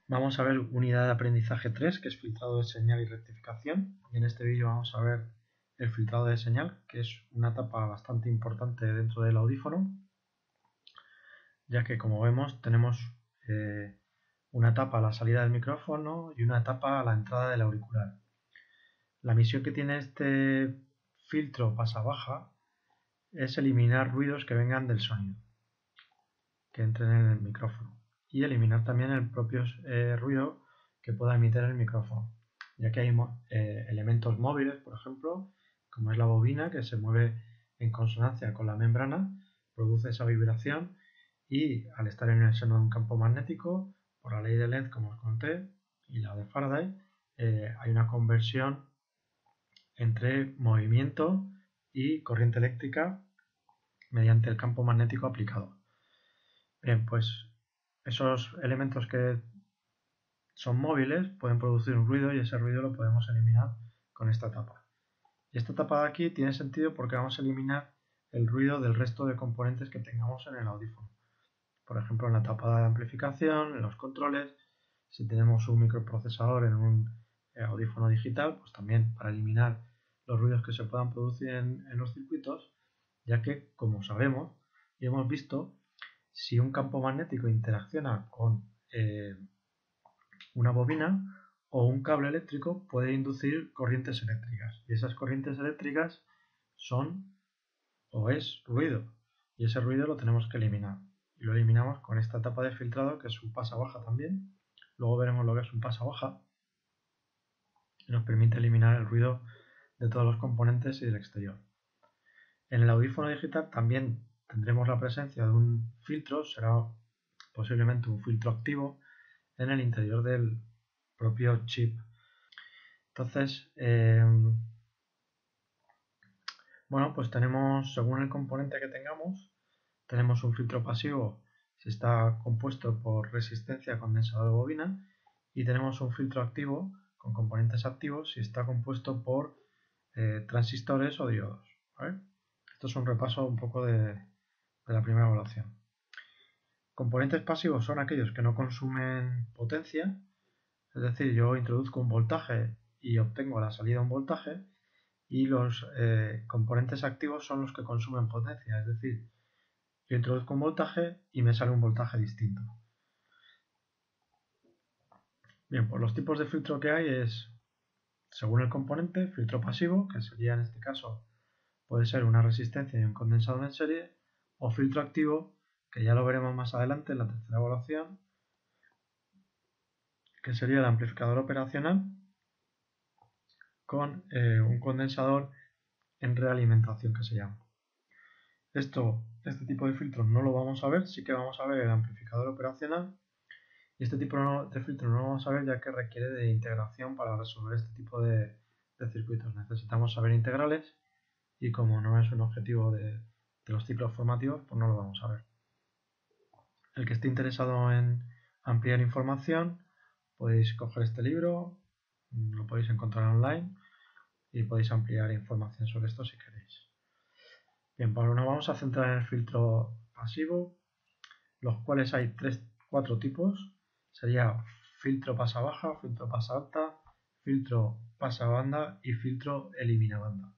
Vamos a ver unidad de aprendizaje 3, que es filtrado de señal y rectificación. Y en este vídeo vamos a ver el filtrado de señal, que es una etapa bastante importante dentro del audífono, ya que como vemos tenemos una etapa a la salida del micrófono y una etapa a la entrada del auricular. La misión que tiene este filtro pasa-baja es eliminar ruidos que vengan del sonido, que entren en el micrófono, y eliminar también el propio ruido que pueda emitir el micrófono, ya que hay elementos móviles, por ejemplo, como es la bobina, que se mueve en consonancia con la membrana, produce esa vibración y al estar en el seno de un campo magnético, por la ley de Lenz, como os conté, y la de Faraday, hay una conversión entre movimiento y corriente eléctrica mediante el campo magnético aplicado. Bien, pues esos elementos que son móviles pueden producir un ruido y ese ruido lo podemos eliminar con esta tapa. Y esta tapa de aquí tiene sentido porque vamos a eliminar el ruido del resto de componentes que tengamos en el audífono. Por ejemplo, en la tapa de amplificación, en los controles, si tenemos un microprocesador en un audífono digital, pues también para eliminar los ruidos que se puedan producir en los circuitos, ya que, como sabemos y hemos visto, si un campo magnético interacciona con una bobina o un cable eléctrico, puede inducir corrientes eléctricas, y esas corrientes eléctricas son o es ruido, y ese ruido lo tenemos que eliminar, y lo eliminamos con esta etapa de filtrado, que es un pasa-baja también. Luego veremos lo que es un pasa-baja, y nos permite eliminar el ruido de todos los componentes y del exterior. En el audífono digital también tendremos la presencia de un filtro, será posiblemente un filtro activo en el interior del propio chip. Entonces, bueno, pues tenemos, según el componente que tengamos, tenemos un filtro pasivo si está compuesto por resistencia, condensador o bobina, y tenemos un filtro activo con componentes activos si está compuesto por transistores o diodos, ¿vale? Esto es un repaso un poco de la primera evaluación. Componentes pasivos son aquellos que no consumen potencia, es decir, yo introduzco un voltaje y obtengo a la salida un voltaje, y los componentes activos son los que consumen potencia, es decir, yo introduzco un voltaje y me sale un voltaje distinto. Bien, pues los tipos de filtro que hay es, según el componente, filtro pasivo, que sería en este caso, puede ser una resistencia y un condensador en serie, o filtro activo, que ya lo veremos más adelante en la tercera evaluación, que sería el amplificador operacional con un condensador en realimentación, que se llama. Este tipo de filtros no lo vamos a ver, sí que vamos a ver el amplificador operacional, y este tipo de filtro no lo vamos a ver ya que requiere de integración para resolver este tipo de circuitos. Necesitamos saber integrales, y como no es un objetivo de los ciclos formativos, pues no lo vamos a ver. El que esté interesado en ampliar información, podéis coger este libro, lo podéis encontrar online y podéis ampliar información sobre esto si queréis. Bien, pues ahora nos vamos a centrar en el filtro pasivo, los cuales hay cuatro tipos. Sería filtro pasa baja, filtro pasa alta, filtro pasa banda y filtro elimina banda.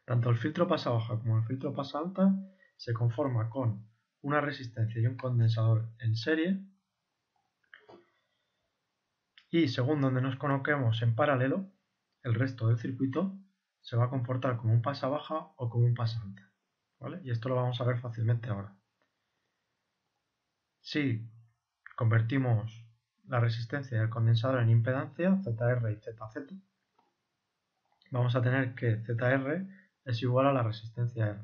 Tanto el filtro pasa baja como el filtro pasa alta se conforma con una resistencia y un condensador en serie, y según donde nos coloquemos en paralelo, el resto del circuito se va a comportar como un pasa baja o como un pasa alta, ¿vale? Y esto lo vamos a ver fácilmente ahora. Si convertimos la resistencia del condensador en impedancia, ZR y ZZ, vamos a tener que ZR es igual a la resistencia R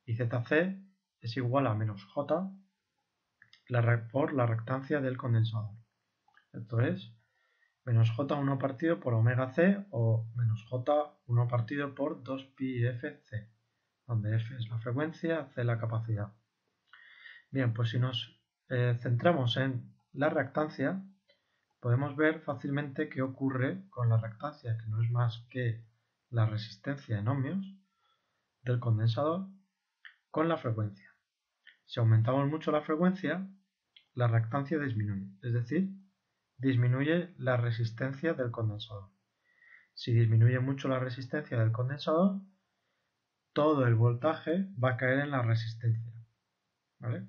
y ZC es igual a menos J por la reactancia del condensador. Esto es menos J1 partido por omega C o menos J1 partido por 2πfC, donde F es la frecuencia, C la capacidad. Bien, pues si nos centramos en la reactancia, podemos ver fácilmente qué ocurre con la reactancia, que no es más que la resistencia en ohmios del condensador con la frecuencia. Si aumentamos mucho la frecuencia, la reactancia disminuye, es decir, disminuye la resistencia del condensador. Si disminuye mucho la resistencia del condensador, todo el voltaje va a caer en la resistencia, ¿vale?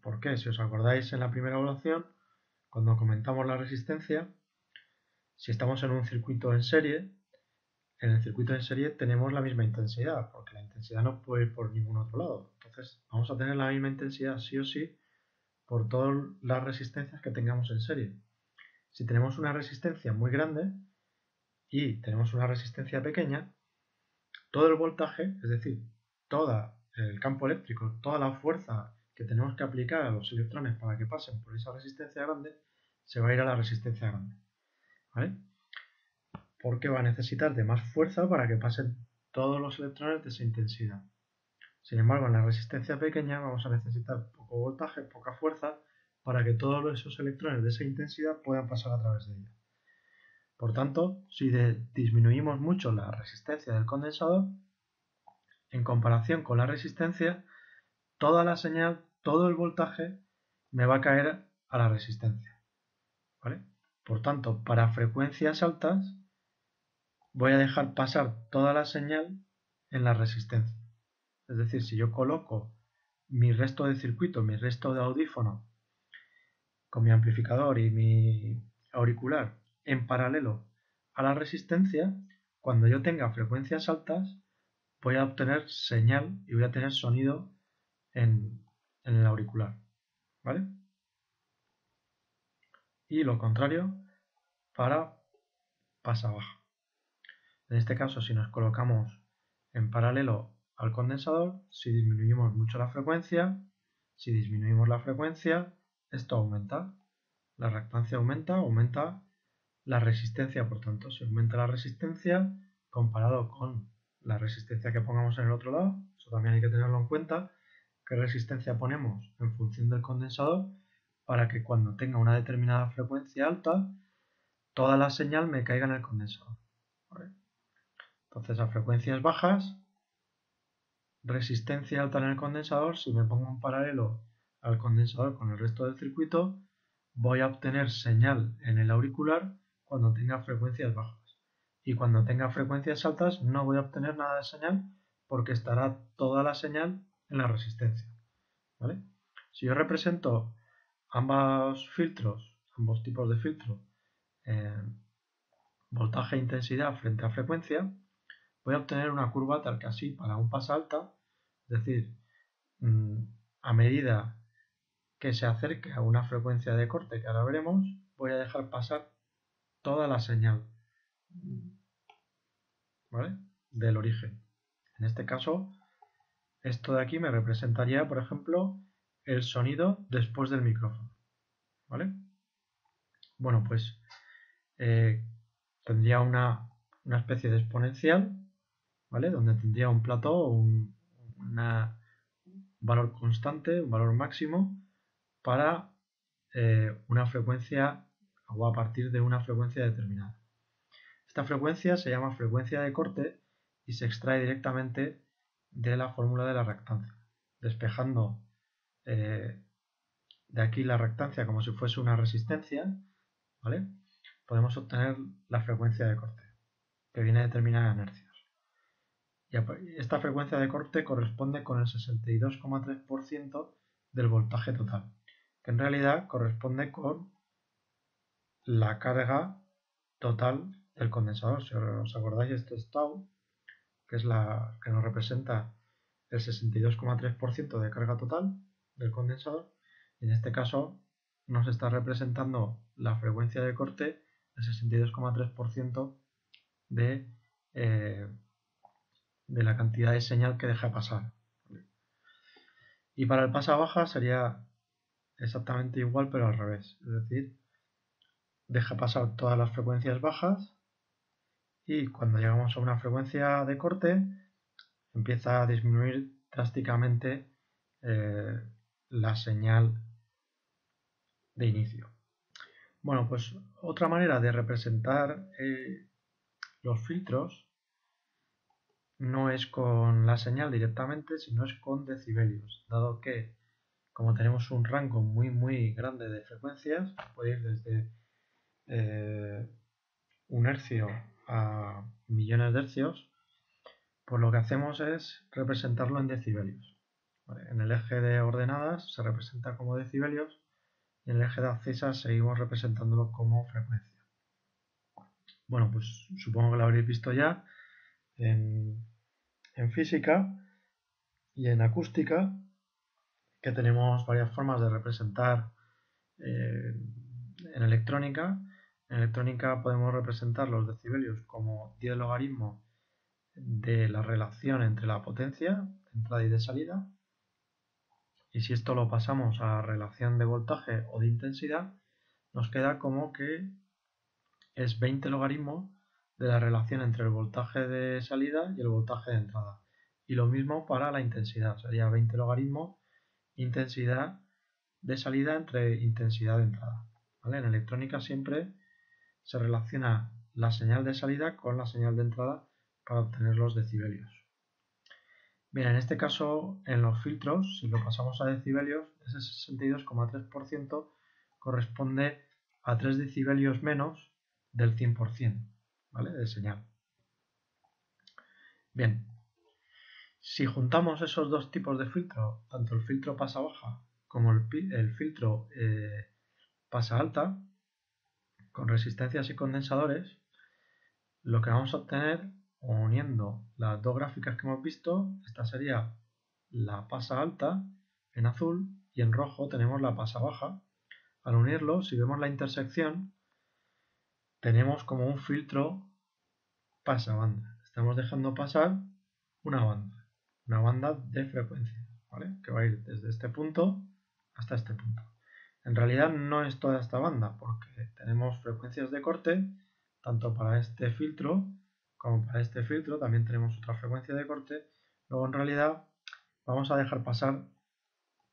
¿Por qué? Si os acordáis en la primera evaluación, cuando comentamos la resistencia, si estamos en un circuito en serie, en el circuito en serie tenemos la misma intensidad, porque la intensidad no puede ir por ningún otro lado. Entonces vamos a tener la misma intensidad sí o sí por todas las resistencias que tengamos en serie. Si tenemos una resistencia muy grande y tenemos una resistencia pequeña, todo el voltaje, es decir, todo el campo eléctrico, toda la fuerza que tenemos que aplicar a los electrones para que pasen por esa resistencia grande, se va a ir a la resistencia grande, ¿vale? Porque va a necesitar de más fuerza para que pasen todos los electrones de esa intensidad. Sin embargo, en la resistencia pequeña vamos a necesitar poco voltaje, poca fuerza, para que todos esos electrones de esa intensidad puedan pasar a través de ella. Por tanto, si disminuimos mucho la resistencia del condensador, en comparación con la resistencia, toda la señal, todo el voltaje me va a caer a la resistencia, ¿vale? Por tanto, para frecuencias altas voy a dejar pasar toda la señal en la resistencia. Es decir, si yo coloco mi resto de circuito, mi resto de audífono con mi amplificador y mi auricular en paralelo a la resistencia, cuando yo tenga frecuencias altas voy a obtener señal y voy a tener sonido en el auricular, ¿vale? Y lo contrario para pasa baja. En este caso, si nos colocamos en paralelo al condensador, si disminuimos mucho la frecuencia, si disminuimos la frecuencia, esto aumenta. La reactancia aumenta, aumenta la resistencia, por tanto, si aumenta la resistencia comparado con la resistencia que pongamos en el otro lado, eso también hay que tenerlo en cuenta, qué resistencia ponemos en función del condensador para que cuando tenga una determinada frecuencia alta, toda la señal me caiga en el condensador, ¿vale? Entonces, a frecuencias bajas, resistencia alta en el condensador, si me pongo en paralelo al condensador con el resto del circuito, voy a obtener señal en el auricular cuando tenga frecuencias bajas. Y cuando tenga frecuencias altas no voy a obtener nada de señal porque estará toda la señal en la resistencia, ¿vale? Si yo represento ambos filtros, ambos tipos de filtro, voltaje e intensidad frente a frecuencia, voy a obtener una curva tal que así para un pasa alta, es decir, a medida que se acerque a una frecuencia de corte que ahora veremos, voy a dejar pasar toda la señal, ¿vale?, del origen. En este caso, esto de aquí me representaría, por ejemplo, el sonido después del micrófono, ¿vale? Bueno, pues tendría una especie de exponencial, ¿vale?, donde tendría un plató, un valor constante, un valor máximo para una frecuencia o a partir de una frecuencia determinada. Esta frecuencia se llama frecuencia de corte y se extrae directamente de la fórmula de la reactancia. Despejando de aquí la reactancia como si fuese una resistencia, ¿vale?, podemos obtener la frecuencia de corte, que viene determinada en hercios. Y esta frecuencia de corte corresponde con el 62,3% del voltaje total, que en realidad corresponde con la carga total del condensador. Si os acordáis, esto es tau, que es la que nos representa el 62,3% de carga total del condensador, y en este caso nos está representando la frecuencia de corte el 62,3% de la cantidad de señal que deja pasar. Y para el pasa baja sería exactamente igual, pero al revés, es decir, deja pasar todas las frecuencias bajas y cuando llegamos a una frecuencia de corte empieza a disminuir drásticamente la señal de inicio. Bueno, pues otra manera de representar los filtros no es con la señal directamente, sino es con decibelios, dado que como tenemos un rango muy grande de frecuencias, puede ir desde 1 hercio a millones de hercios, pues lo que hacemos es representarlo en decibelios. ¿Vale? En el eje de ordenadas se representa como decibelios y en el eje de abscisas seguimos representándolo como frecuencia. Bueno, pues supongo que lo habréis visto ya en física y en acústica, que tenemos varias formas de representar en electrónica. En electrónica podemos representar los decibelios como 10 logaritmos de la relación entre la potencia de entrada y de salida. Y si esto lo pasamos a relación de voltaje o de intensidad, nos queda como que es 20 logaritmos de la relación entre el voltaje de salida y el voltaje de entrada. Y lo mismo para la intensidad, sería 20 logaritmos intensidad de salida entre intensidad de entrada. ¿Vale? En electrónica siempre se relaciona la señal de salida con la señal de entrada para obtener los decibelios. Bien, en este caso, en los filtros, si lo pasamos a decibelios, ese 62,3% corresponde a 3 decibelios menos del 100%, ¿vale? De señal. Bien, si juntamos esos dos tipos de filtro, tanto el filtro pasa baja como el filtro pasa alta, con resistencias y condensadores, lo que vamos a obtener uniendo las dos gráficas que hemos visto, esta sería la pasa alta en azul y en rojo tenemos la pasa baja. Al unirlo, si vemos la intersección, tenemos como un filtro pasa banda. Estamos dejando pasar una banda de frecuencia, ¿vale? Que va a ir desde este punto hasta este punto. En realidad no es toda esta banda, porque tenemos frecuencias de corte, tanto para este filtro como para este filtro, también tenemos otra frecuencia de corte. Luego en realidad vamos a dejar pasar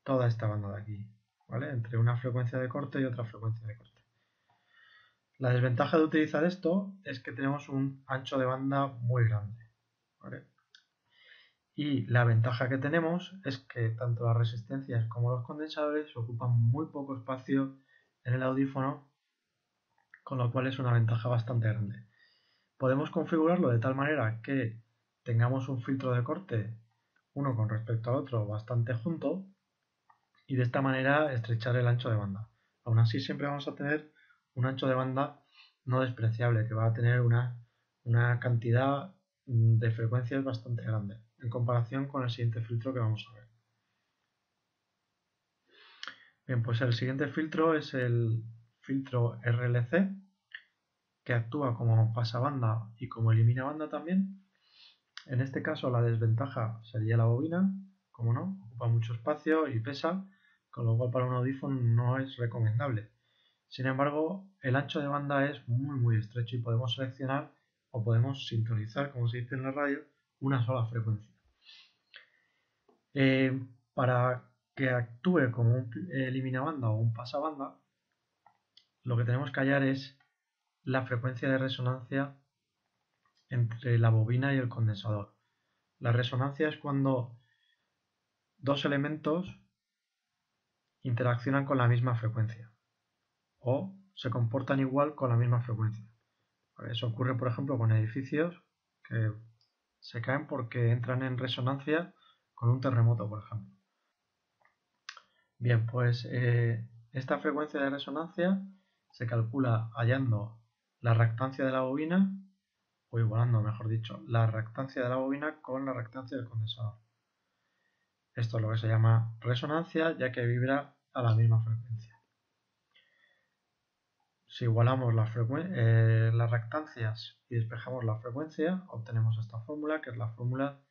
toda esta banda de aquí, ¿vale? Entre una frecuencia de corte y otra frecuencia de corte. La desventaja de utilizar esto es que tenemos un ancho de banda muy grande, ¿vale? Y la ventaja que tenemos es que tanto las resistencias como los condensadores ocupan muy poco espacio en el audífono, con lo cual es una ventaja bastante grande. Podemos configurarlo de tal manera que tengamos un filtro de corte uno con respecto al otro bastante junto y de esta manera estrechar el ancho de banda. Aún así siempre vamos a tener un ancho de banda no despreciable, que va a tener una cantidad de frecuencias bastante grande en comparación con el siguiente filtro que vamos a ver. Bien, pues el siguiente filtro es el filtro RLC, que actúa como pasabanda y como elimina banda también. En este caso la desventaja sería la bobina, como no, ocupa mucho espacio y pesa, con lo cual para un audífono no es recomendable. Sin embargo, el ancho de banda es muy estrecho y podemos seleccionar o podemos sintonizar, como se dice en la radio, una sola frecuencia. Para que actúe como un eliminabanda o un pasabanda, lo que tenemos que hallar es la frecuencia de resonancia entre la bobina y el condensador. La resonancia es cuando dos elementos interaccionan con la misma frecuencia o se comportan igual con la misma frecuencia. Eso ocurre, por ejemplo, con edificios que se caen porque entran en resonancia con un terremoto, por ejemplo. Bien, pues esta frecuencia de resonancia se calcula hallando la reactancia de la bobina, o igualando, mejor dicho, la reactancia de la bobina con la reactancia del condensador. Esto es lo que se llama resonancia, ya que vibra a la misma frecuencia. Si igualamos las reactancias y despejamos la frecuencia, obtenemos esta fórmula, que es la fórmula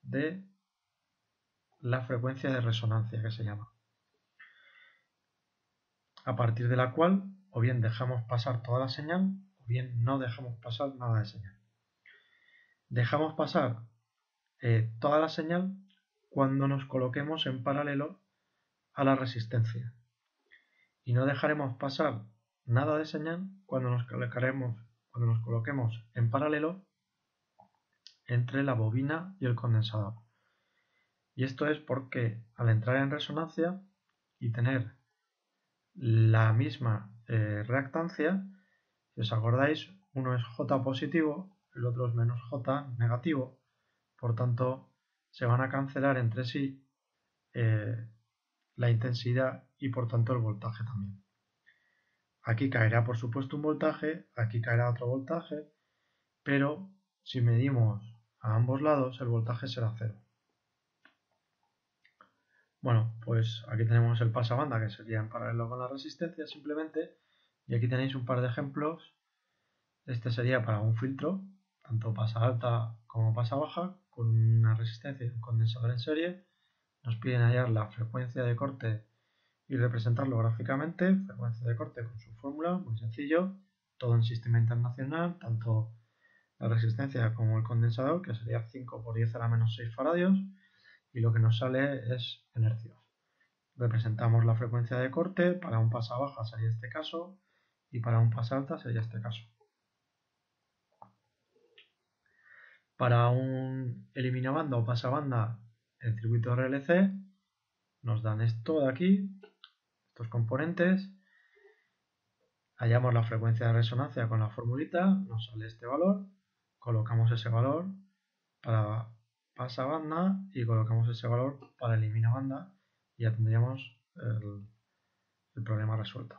de la frecuencia de resonancia, que se llama. A partir de la cual, o bien dejamos pasar toda la señal, o bien no dejamos pasar nada de señal. Dejamos pasar toda la señal cuando nos coloquemos en paralelo a la resistencia. Y no dejaremos pasar nada de señal cuando nos coloquemos en paralelo entre la bobina y el condensador. Y esto es porque al entrar en resonancia y tener la misma reactancia, si os acordáis, uno es J positivo, el otro es menos J negativo, por tanto se van a cancelar entre sí la intensidad y por tanto el voltaje también. Aquí caerá por supuesto un voltaje, aquí caerá otro voltaje, pero si medimos a ambos lados el voltaje será cero. Bueno, pues aquí tenemos el pasabanda, que sería en paralelo con la resistencia simplemente, y aquí tenéis un par de ejemplos. Este sería para un filtro, tanto pasa alta como pasa baja, con una resistencia y un condensador en serie. Nos piden hallar la frecuencia de corte y representarlo gráficamente. Frecuencia de corte con su fórmula, muy sencillo, todo en sistema internacional, tanto la resistencia como el condensador, que sería 5 por 10 a la menos 6 faradios, y lo que nos sale es hercios. Representamos la frecuencia de corte, para un pasa baja sería este caso, y para un pasa alta sería este caso. Para un eliminabanda o pasabanda en circuito RLC nos dan esto de aquí, estos componentes, hallamos la frecuencia de resonancia con la formulita, nos sale este valor, colocamos ese valor para pasabanda y colocamos ese valor para eliminabanda y ya tendríamos el problema resuelto.